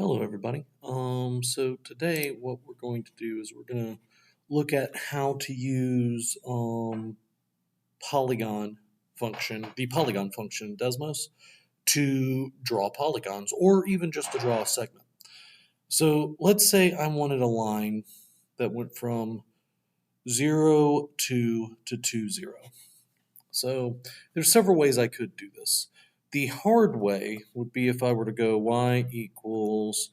Hello, everybody. So today what we're going to do is we're going to look at how to use Polygon function, the Polygon function in Desmos, to draw polygons or even just to draw a segment. So let's say I wanted a line that went from 0 to 2, 0. So there's several ways I could do this. The hard way would be if I were to go y equals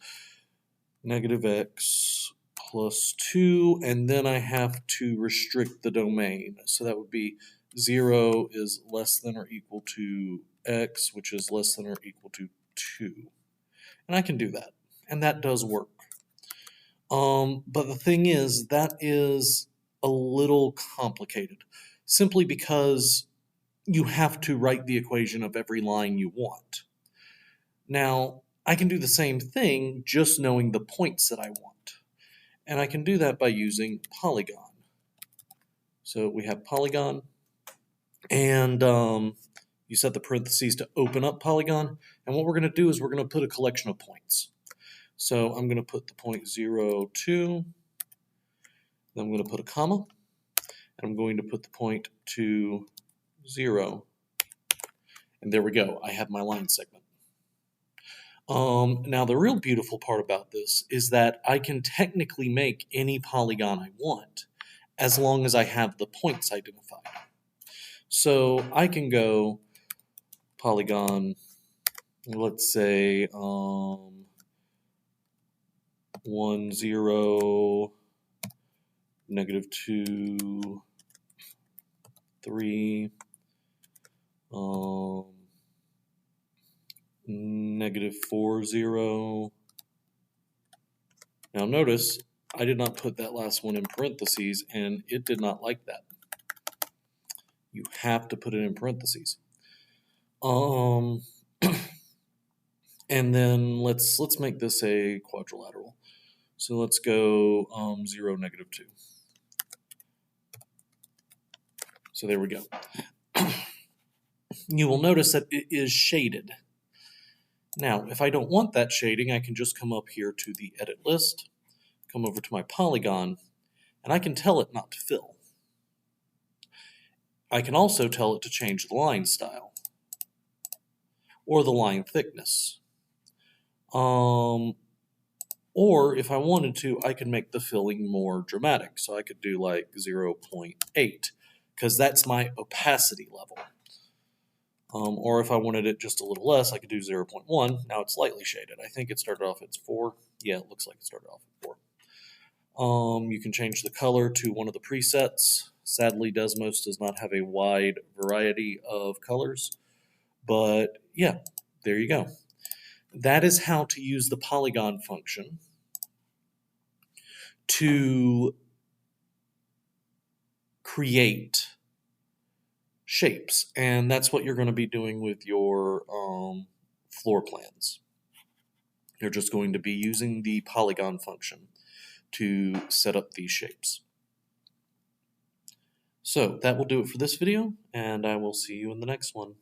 negative x plus 2, and then I have to restrict the domain. So that would be 0 is less than or equal to x, which is less than or equal to 2. And I can do that, and that does work. But the thing is, that is a little complicated, simply because you have to write the equation of every line you want. Now, I can do the same thing just knowing the points that I want. And I can do that by using Polygon. So we have Polygon, and you set the parentheses to open up Polygon. And what we're going to do is we're going to put a collection of points. So I'm going to put the point 0, 2, then I'm going to put a comma, and I'm going to put the point 2, 0. And there we go. I have my line segment. Now, the real beautiful part about this is that I can technically make any polygon I want as long as I have the points identified. So I can go polygon, let's say 1, 0, negative 2, 3, negative 4, 0. Now notice I did not put that last one in parentheses, and it did not like that. You have to put it in parentheses. And then let's make this a quadrilateral. So let's go 0, negative 2. So there we go. You will notice that it is shaded. Now, if I don't want that shading, I can just come up here to the edit list, come over to my polygon, and I can tell it not to fill. I can also tell it to change the line style or the line thickness. Or if I wanted to, I could make the filling more dramatic. So I could do like 0.8, because that's my opacity level. Or if I wanted it just a little less, I could do 0.1. Now it's lightly shaded. I think it started off at 4. Yeah, it looks like it started off at 4. You can change the color to one of the presets. Sadly, Desmos does not have a wide variety of colors. But yeah, there you go. That is how to use the Polygon function to create shapes. And that's what you're going to be doing with your floor plans. You're just going to be using the Polygon function to set up these shapes. So that will do it for this video, and I will see you in the next one.